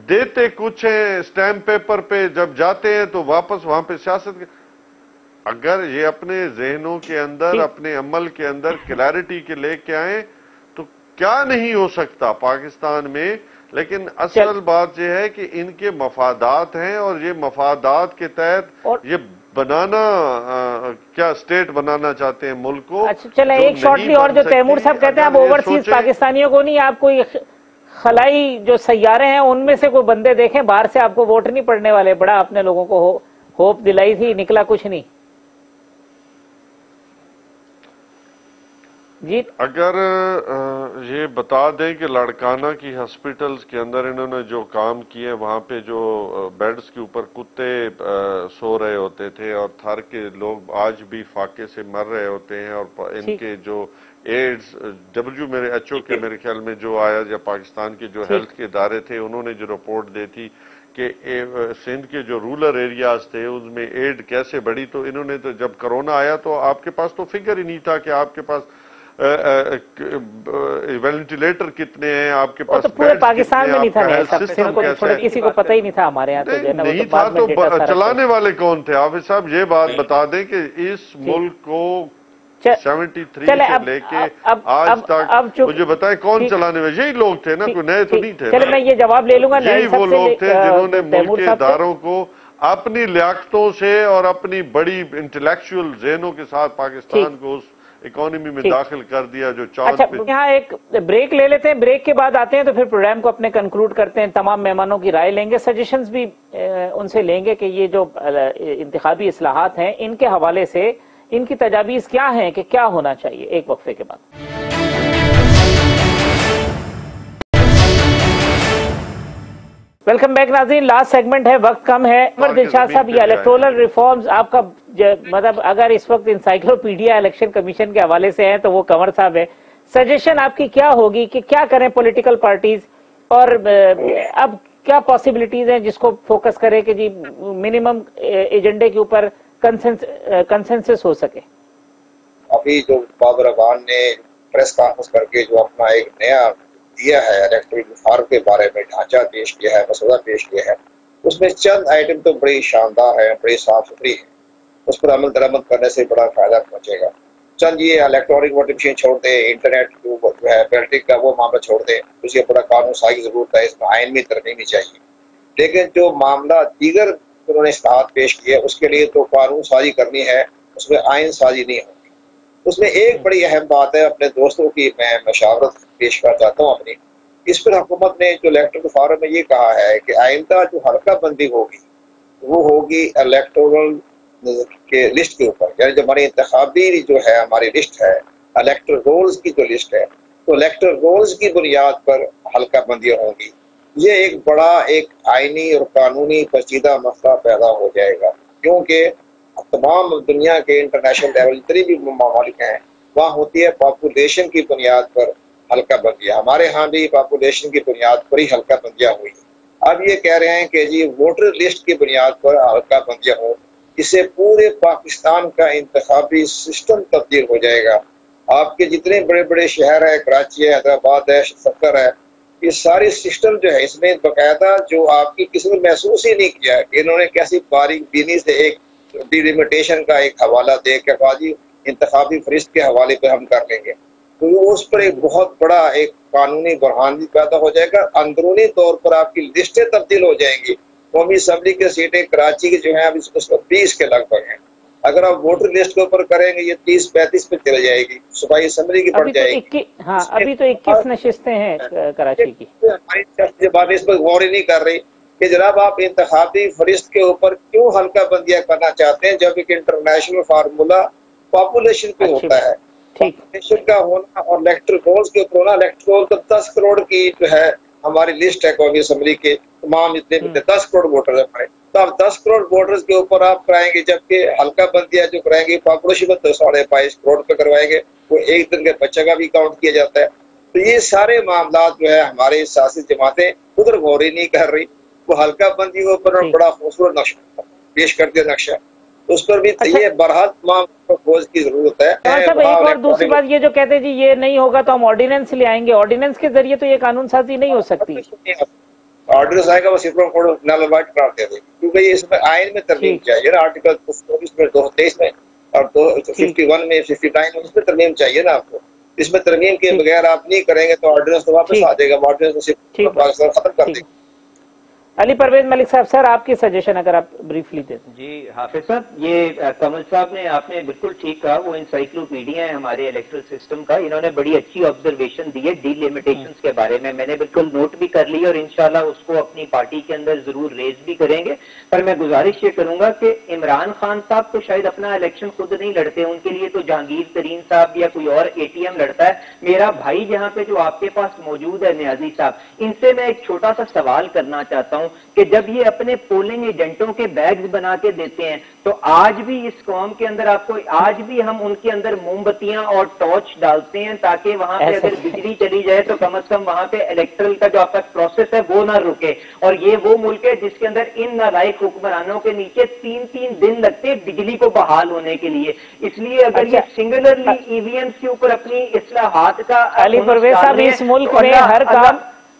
देते कुछ है, स्टैम्प पेपर पे जब जाते हैं तो वापस वहां पे सियासत। अगर ये अपने जहनों के अंदर अपने अमल के अंदर क्लैरिटी के लेके आए तो क्या नहीं हो सकता पाकिस्तान में। लेकिन असल बात यह है कि इनके मफादात हैं और ये मफादात के तहत ये बनाना क्या स्टेट बनाना चाहते हैं मुल्क को। अच्छा चले एक शॉर्टली और जो तैमूर साहब कहते हैं आप ओवरसीज पाकिस्तानियों को नहीं, आप कोई खलाई जो सैयारे हैं उनमें से कोई बंदे देखें, बाहर से आपको वोट नहीं पड़ने वाले। बड़ा आपने लोगों को होप दिलाई थी, निकला कुछ नहीं जी। अगर ये बता दें कि लड़काना की हॉस्पिटल्स के अंदर इन्होंने जो काम किए वहां पे जो बेड्स के ऊपर कुत्ते सो रहे होते थे और थर के लोग आज भी फाके से मर रहे होते हैं, और इनके जो एड्स WHO के मेरे ख्याल में जो आया या पाकिस्तान के जो हेल्थ के इदारे थे उन्होंने जो रिपोर्ट दी थी कि सिंध के जो रूरल एरियाज थे उसमें एड कैसे बढ़ी, तो इन्होंने तो जब कोरोना आया तो आपके पास तो फिगर ही नहीं था कि आपके पास वेंटिलेटर कितने हैं, आपके पास तो पूरे पाकिस्तान में नहीं था, किसी को पता ही नहीं था हमारे यहाँ तो नहीं था। तो चलाने वाले कौन थे? हाफिज साहब ये बात बता दें कि इस मुल्क को 73 से लेके आज तक मुझे बताएं कौन चलाने वाले? यही लोग थे ना, कोई नए तो नहीं थे। चले मैं ये जवाब ले लूंगा। यही वो लोग थे जिन्होंने मुल्क के इदारों को अपनी लियाकतों से और अपनी बड़ी इंटेलेक्चुअल ज़हनों के साथ पाकिस्तान को उस इकोनॉमी में दाखिल कर दिया जो चांद पे। यहाँ एक ब्रेक ले लेते हैं, ब्रेक के बाद आते हैं तो फिर प्रोग्राम को अपने कंक्लूड करते हैं। तमाम मेहमानों की राय लेंगे, सजेशंस भी उनसे लेंगे कि ये जो इंतखाबी इस्लाहात हैं इनके हवाले से इनकी तजावीज़ क्या हैं कि क्या होना चाहिए? एक वक्फे के बाद वेलकम बैक नाज़रीन। लास्ट सेगमेंट है, वक्त कम है। दिलशाद साहब, ये इलेक्टोरल रिफॉर्म्स आपका मतलब अगर इस वक्त इंसाइक्लोपीडिया इलेक्शन कमीशन के हवाले से है तो वो कंवर साहब है। सजेशन आपकी क्या होगी कि क्या करें पॉलिटिकल पार्टीज, और अब क्या पॉसिबिलिटीज हैं जिसको फोकस करें कि जी मिनिमम एजेंडे के ऊपर कंसेंसस हो सके? अभी जो बाबर अवान ने प्रेस कॉन्फ्रेंस करके जो अपना एक नया दिया है इलेक्टोरल रिफॉर्म के बारे में ढांचा पेश किया है, मसौदा पेश किया है, उसमें चंद आइटम तो बड़ी शानदार है, बड़ी साफ सुथरी है, उस पर अमल दरामद करने से बड़ा फायदा पहुंचेगा। चंद ये इलेक्ट्रॉनिक वोटिंग मशीन छोड़ दे, इंटरनेट जो है बैटरी का वो मामला छोड़ दे, उसके बड़ा कानून साजी जरूरत है, इसमें आइन में तरमीमी चाहिए। लेकिन जो मामला दीगर उन्होंने इस्तेहात पेश किया उसके लिए तो कानून साजी करनी है, उसमें आइन साजी नहीं होगी। उसमें एक बड़ी अहम बात है, अपने दोस्तों की मैं मशावरत पेश कर चाहता हूँ अपनी। इस पर हुकूमत ने जो इलेक्टोरल रिफॉर्म में ये कहा है कि आइंदा जो हल्का बंदी होगी वो होगी इलेक्टोरल के लिस्ट के ऊपर, यानी जो हमारी इंतखाबी जो है हमारी लिस्ट है, इलेक्टोरल रोल्स की जो लिस्ट है, तो इलेक्टोरल रोल्स की बुनियाद पर हल्का बंदियां होंगी। ये एक बड़ा एक आईनी और कानूनी पेचीदा मसला पैदा हो जाएगा, क्योंकि तमाम दुनिया के इंटरनेशनल लेवल जितनी भी ममालिक हैं वहाँ होती है पॉपुलेशन की बुनियाद पर हल्का बंदियां। हमारे यहाँ भी पॉपुलेशन की बुनियाद पर ही हल्का बंदियां हुई। अब ये कह रहे हैं कि जी वोटर लिस्ट की बुनियाद पर हल्का बंदियां हो, इससे पूरे पाकिस्तान का इंतखाबी सिस्टम तब्दील हो जाएगा। आपके जितने बड़े बड़े शहर है, कराची है, हैदराबाद है, सफर है, ये सारे सिस्टम जो है इसमें बाकायदा जो आपकी किसी ने महसूस ही नहीं किया कि इन्होंने कैसी बारीक बीनी से एक डिलिमिटेशन का एक हवाला दे के बाजी इंतखाबी फरिश्त के हवाले पर हम कर लेंगे, तो उस पर एक बहुत बड़ा एक कानूनी बुरहान भी पैदा हो जाएगा। अंदरूनी तौर पर आपकी लिस्टें तब्दील हो जाएंगी। कौमी असम्बली की सीटें कराची की जो है अभी 20 के लगभग हैं, अगर आप वोटर लिस्ट के ऊपर करेंगे ये 30-35 पे चले जाएगी, सूबाई असम्बली की बढ़ जाएगी। हाँ, अभी तो 21 नशिस्तें हैं कराची की। हमारी बात इस पर गौर ही नहीं कर रही कि जनाब आप इंतखाबी फरिश्त के ऊपर क्यों हल्का बंदियां करना चाहते हैं, जब एक इंटरनेशनल फार्मूला पॉपुलेशन पे होता है। पॉपुलेशन का होना और इलेक्टोरल रोल्स के ऊपर होना, इलेक्टोरल तो 10 करोड़ की जो है हमारी लिस्ट है कौमी असम्बली के तमाम जितने भी 10 करोड़ वोटर है हमारे, तो आप 10 करोड़ वोटर्स के ऊपर आप कराएंगे, जबकि हल्का बंदियां जो कराएंगे पॉपुलेशन में तो 22.5 करोड़ पे करवाएंगे, वो एक दिन के बच्चे का भी काउंट किया जाता है। तो ये सारे मामला जो है हमारे सियासी जमातें उधर गौर ही नहीं कर रही। वो हल्का बंदी के ऊपर बड़ा खूबसूरत नक्शा पेश कर दिया, नक्शा उस पर भी ये बरहल तमाम खोज की जरूरत है। एक और दूसरी बात ये जो कहते हैं जी ये नहीं होगा तो हम ऑर्डिनेंस ले आएंगे, ऑर्डिनेंस के जरिए तो ये कानून साजी नहीं हो सकती। ऑर्डिनेंस आएगा वो सुप्रीम कोर्ट नलवाइड करा देगी, क्योंकि इसमें आइन में तरमीम चाहिए ना, आर्टिकल 24 में 223 में और 51 में 59 में इसमें तरमीम चाहिए ना आपको। इसमें तरमीम के बगैर आप नहीं करेंगे तो ऑर्डिनेंस तो वापस आ जाएगा, ऑर्डिनेंस पाकिस्तान खत्म कर देगा। अली परवेज मलिक साहब, सर आपकी सजेशन अगर आप ब्रीफली दे दें। जी हाफिज साहब, ये कमल साहब ने आपने बिल्कुल ठीक कहा, वो इंसाइक्लोपीडिया है हमारे इलेक्टोरल सिस्टम का। इन्होंने बड़ी अच्छी ऑब्जर्वेशन दी है डीलिमिटेशंस के बारे में, मैंने बिल्कुल नोट भी कर ली और इंशाल्लाह उसको अपनी पार्टी के अंदर जरूर रेज भी करेंगे। पर मैं गुजारिश ये करूंगा कि इमरान खान साहब तो शायद अपना इलेक्शन खुद नहीं लड़ते, उनके लिए तो जहांगीर तरीन साहब या कोई और ATM लड़ता है। मेरा भाई जहाँ पे जो आपके पास मौजूद है न्याजी साहब, इनसे मैं एक छोटा सा सवाल करना चाहता हूँ कि जब ये अपने पोलिंग एजेंटों के बैग्स बना के देते हैं तो आज भी इस कौम के अंदर आपको आज भी हम उनके अंदर मोमबत्तियां और टॉर्च डालते हैं ताकि वहां पे अगर बिजली चली जाए तो कम से कम वहां पे इलेक्ट्रल का जो आपका प्रोसेस है वो ना रुके। और ये वो मुल्क है जिसके अंदर इन नालायक हुक्मरानों के नीचे 3-3 दिन लगते हैं बिजली को बहाल होने के लिए। इसलिए अगर ये सिंगुलरली EVMs के ऊपर अपनी इस्लाहात का अली परवेज साहब, इस मुल्क में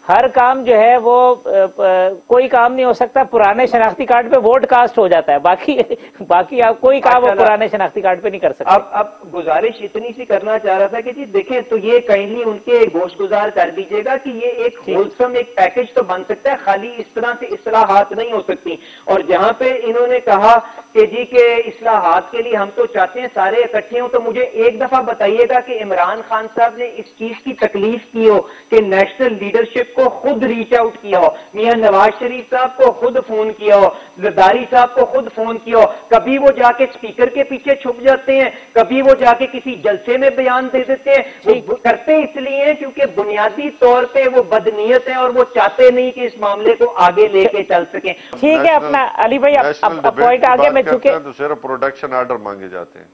हर काम जो है वो कोई काम नहीं हो सकता, पुराने शनाख्ती कार्ड पे वोट कास्ट हो जाता है, बाकी आप कोई काम वो पुराने शनाख्ती कार्ड पे नहीं कर सकते। अब गुजारिश इतनी सी करना चाह रहा था कि जी देखें तो ये काइंडली उनके गोशगुजार कर दीजिएगा कि ये एक होलसम एक पैकेज तो बन सकता है, खाली इस तरह से इस्लाहात नहीं हो सकती। और जहां पे इन्होंने कहा कि जी के इस्लाहात के लिए हम तो चाहते हैं सारे इकट्ठे हों, तो मुझे एक दफा बताइएगा कि इमरान खान साहब ने इस चीज की तकलीफ की हो कि नेशनल लीडरशिप को खुद रीच आउट किया हो, मियां नवाज शरीफ साहब को खुद फोन किया हो, जरदारी साहब को खुद फोन किया हो, कभी वो जाके स्पीकर के पीछे छुप जाते हैं, कभी वो जाके किसी जलसे में बयान दे देते हैं। वो करते इसलिए हैं क्योंकि बुनियादी तौर पे वो बदनीयत है और वो चाहते नहीं कि इस मामले को आगे लेके चल सकें। ठीक है, अपना अली भाई पॉइंट आगे में चुके तो सिर्फ प्रोडक्शन ऑर्डर मांगे जाते हैं।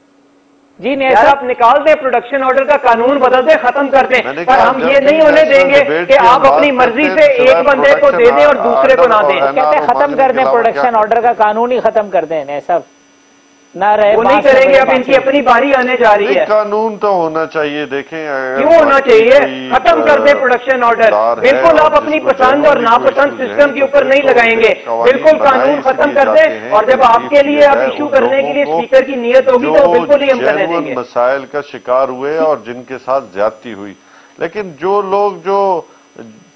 जी नहीं, यार आप निकाल दें, प्रोडक्शन ऑर्डर का कानून बदल दें, खत्म कर दें, पर हम ये नहीं होने देंगे कि आप अपनी मर्जी से एक बंदे को दे दें और दूसरे को ना दें। कहते हैं खत्म कर दें प्रोडक्शन ऑर्डर का कानून ही खत्म कर दें, ऐसा ना रहे। वो नहीं करेंगे, अब इनकी अपनी बारी आने जा रही है। कानून तो होना चाहिए, देखें क्यों होना चाहिए, खत्म कर दे प्रोडक्शन ऑर्डर। बिल्कुल आप अपनी पसंद और नापसंद सिस्टम के ऊपर नहीं लगाएंगे, बिल्कुल कानून खत्म कर दे। और जब आपके लिए अब इशू करने के लिए स्पीकर की नीयत होगी तो बिल्कुल ही हम करने देंगे। मसाइल का शिकार हुए और जिनके साथ ज्यादती हुई, लेकिन जो लोग जो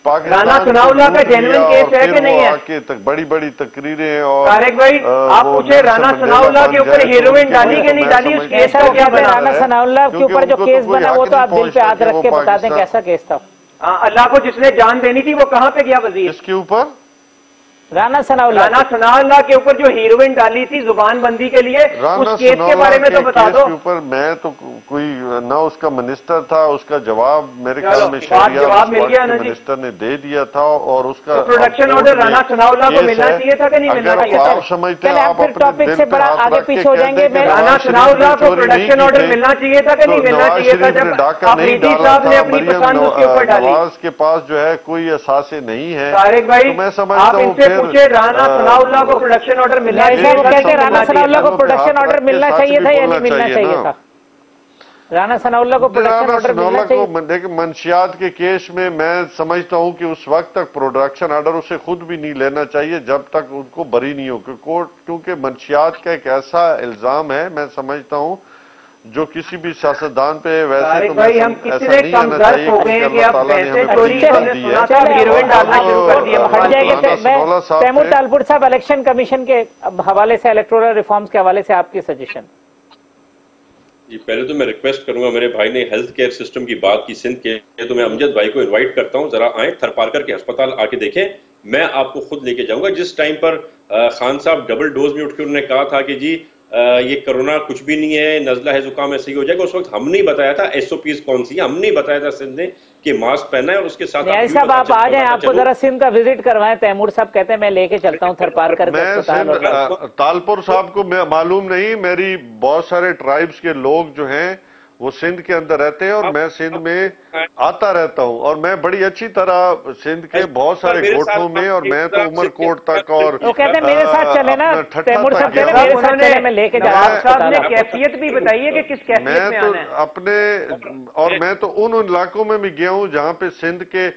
राना सनाउल्लाह का जेन्युइन केस है कि नहीं है, आके तक बड़ी बड़ी तकरीरें और तारिक भाई आप पूछे राना सनाउल्लाह के ऊपर हीरोइन डाली कि नहीं डाली, उस केस का क्या बना? राना सनाउल्लाह के ऊपर जो केस बना वो तो आप दिल पे हाथ रख के बता दें कैसा केस था। अल्लाह को जिसने जान देनी थी वो कहाँ पे गया वजीर? इसके ऊपर राना सनाउल्लाह के ऊपर जो हीरोइन डाली थी जुबान बंदी के लिए, उस केस के बारे में तो बता दो। ऊपर मैं तो कोई ना उसका मिनिस्टर था, उसका जवाब मेरे ख्याल में जवाब मिल गया ना, मिनिस्टर ने दे दिया था और उसका प्रोडक्शन ऑर्डर राना सनाउल्लाह को मिलना चाहिए था कि नहीं मिलना चाहिए था? आप समझते हैं आप अपने टॉपिक से बड़ा आगे पीछे हो जाएंगे। राना सनाउल्लाह को प्रोडक्शन ऑर्डर मिलना चाहिए था कि नहीं मिलना चाहिए था? जब अफरीदी साहब ने अपनी पसंद उसके ऊपर डाली। नवाज के पास जो है कोई असासे नहीं है। तारिक भाई मैं समझता हूँ पूछे राना सनाउल्लाह को प्रोडक्शन ऑर्डर मिलना चाहिए, वो कहते हैं राना सनाउल्लाह को प्रोडक्शन ऑर्डर मिलना चाहिए था या नहीं मिलना चाहिए था? राना सनाउल्लाह को प्रोडक्शन ऑर्डर मिलना चाहिए। देखिए मंशियात के केस में मैं समझता हूं कि उस वक्त तक प्रोडक्शन ऑर्डर उसे खुद भी नहीं लेना चाहिए जब तक उनको बरी नहीं हो कोर्ट, क्योंकि मंशियात का एक ऐसा इल्जाम है, मैं समझता हूं जो किसी भी सियासतदान पे वैसे तो भाई हम कितने कम दर्द हो गए कि अब पैसे चोरी तैमूर तालपुर साहब, इलेक्शन कमीशन के हवाले से, इलेक्टोरल रिफॉर्म्स के हवाले से आपकी सजेशन? जी पहले तो मैं रिक्वेस्ट करूंगा, मेरे भाई ने हेल्थ केयर सिस्टम की बात की सिंध के, तो मैं अमजद भाई को इनवाइट करता हूं, जरा आए थरपारकर के अस्पताल आके देखें, मैं आपको खुद लेके जाऊंगा। जिस टाइम पर खान साहब डबल डोज में उठ के उन्होंने कहा था कि जी ये कोरोना कुछ भी नहीं है, नजला है, जुकाम है, सही हो जाएगा, उस वक्त हमने ही बताया था एसओपीज कौन सी है, हमने ही बताया था सिंध ने कि मास्क पहना है और उसके साथ साहब आप आ जाएं, आपको जरा सिंध का विजिट करवाएं। तैमूर साहब कहते हैं मैं लेके चलता हूं थरपारकर के। तालपुर साहब को मैं मालूम नहीं, मेरी बहुत सारे ट्राइब्स के लोग जो हैं वो सिंध के अंदर रहते हैं और मैं सिंध में आता रहता हूं और मैं बड़ी अच्छी तरह सिंध के बहुत सारे गोठों में, और मैं तो उमरकोट तक और वो कहते हैं मेरे साथ चले ना, तैमूर साहब कहते हैं मेरे साथ चले, मैं लेके जा रहा हूं। कैफियत भी बताइए कि किस कैफियत में आना है। अपने और मैं तो उन इलाकों में भी गया हूं जहां पे सिंध के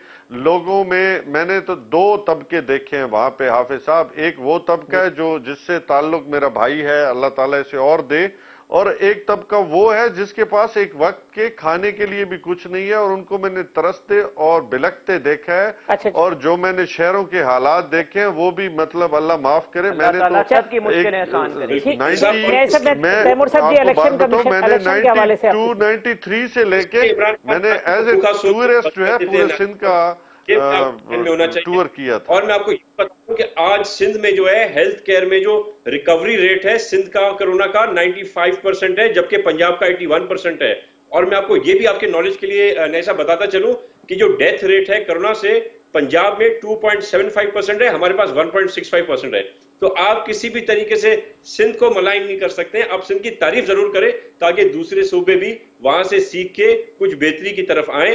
लोगों में मैंने तो दो तबके देखे हैं वहां पे हाफिज साहब। एक वो तबका है जो जिससे ताल्लुक मेरा भाई है, अल्लाह ताला इसे और दे, और एक तबका वो है जिसके पास एक वक्त के खाने के लिए भी कुछ नहीं है और उनको मैंने तरसते और बिलखते देखा है। अच्छा। और जो मैंने शहरों के हालात देखे हैं वो भी मतलब अल्लाह माफ करे, मैंने तो 1993 से लेके मैंने एज ए टूरिस्ट जो है पूरे सिंध का टूर किया था। और मैं आपको ये बताऊं कि आज सिंध में जो है हेल्थ केयर में जो रिकवरी रेट है सिंध का कोरोना का 95% है, जबकि पंजाब का 81% है। और मैं आपको ये भी आपके नॉलेज के लिए ऐसा बताता चलूं कि जो डेथ रेट है कोरोना से पंजाब में 2.75% है, हमारे पास 1.65% है। तो आप किसी भी तरीके से सिंध को मलाइन नहीं कर सकते हैं। आप सिंध की तारीफ जरूर करें ताकि दूसरे सूबे भी वहां से सीख के कुछ बेहतरी की तरफ आए।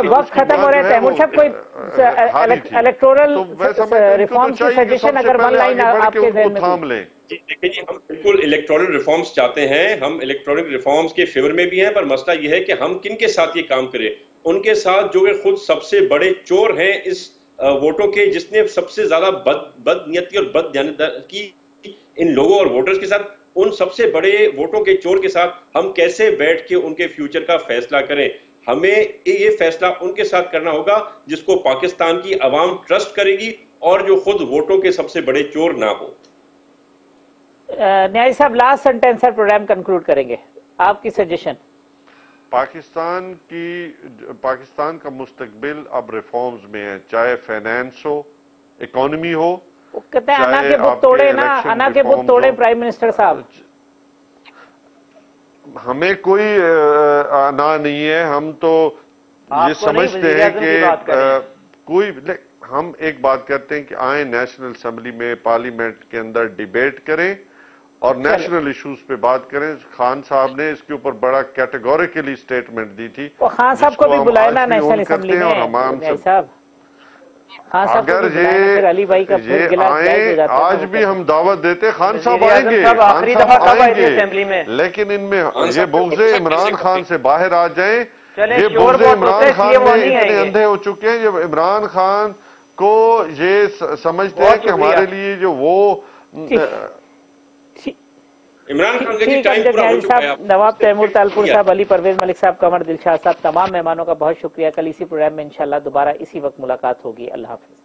वक्त खत्म हो रहा है तैमूर साहब, कोई इलेक्टोरल रिफॉर्म्स की सजेशन अगर वन लाइन आपके ज़हन में थाम ले। देखिए जी, हम बिल्कुल इलेक्टोरल रिफॉर्म्स चाहते हैं, हम इलेक्ट्रॉनिक रिफॉर्म्स के फेवर में भी हैं, पर मसला यह है कि हम किन के साथ ये काम करें। उनके साथ जो है खुद सबसे बड़े चोर हैं इस वोटों के, जिसने सबसे ज्यादा बदनीयती और बददियानती की इन लोगों और वोटर्स के साथ, उन सबसे बड़े वोटों के चोर के साथ हम कैसे बैठ के उनके फ्यूचर का फैसला करें। हमें ये फैसला उनके साथ करना होगा जिसको पाकिस्तान की अवाम ट्रस्ट करेगी और जो खुद वोटों के सबसे बड़े चोर ना हो। न्याय साहब लास्ट सेंटेंस है, प्रोग्राम कंक्लूड करेंगे, आपकी सजेशन। पाकिस्तान का मुस्तकबिल अब रिफॉर्म्स में है, चाहे फाइनेंस हो, इकोनॉमी हो। वो कहते हैं अन्ना के बुत तोड़े ना, अन्ना के बुत तोड़े प्राइम मिनिस्टर साहब। हमें कोई ना नहीं है, हम तो ये समझते हैं कि हम एक बात करते हैं कि आए नेशनल असेंबली में, पार्लियामेंट के अंदर डिबेट करें और नेशनल इश्यूज पे बात करें। खान साहब ने इसके ऊपर बड़ा कैटेगोरिकली स्टेटमेंट दी थी। खान साहब को भी बुलाया ना नेशनल असेंबली में साहब। अगर ये आए, आज भी हम दावत देते, खान साहब आएंगे, आखिरी दफा कब आए थे असेंबली में? लेकिन इनमें ये बुग़्ज़े इमरान खान से बाहर आ जाए। ये शोर बुग़्ज़े बहुत इमरान होते हैं, खान इसलिए वो में नहीं इतने आएंगे। अंधे हो चुके हैं, ये इमरान खान को ये समझते हैं कि हमारे लिए जो वो इमरान खान देखिए टाइम पूरा हो चुका है। नवाब तैमूर तालपुर साहब, अली परवेज मलिक साहब, कमर दिलशाद साहब, तमाम मेहमानों का बहुत शुक्रिया। कल इसी प्रोग्राम में इंशाल्लाह दोबारा इसी वक्त मुलाकात होगी। अल्लाह हाफिज।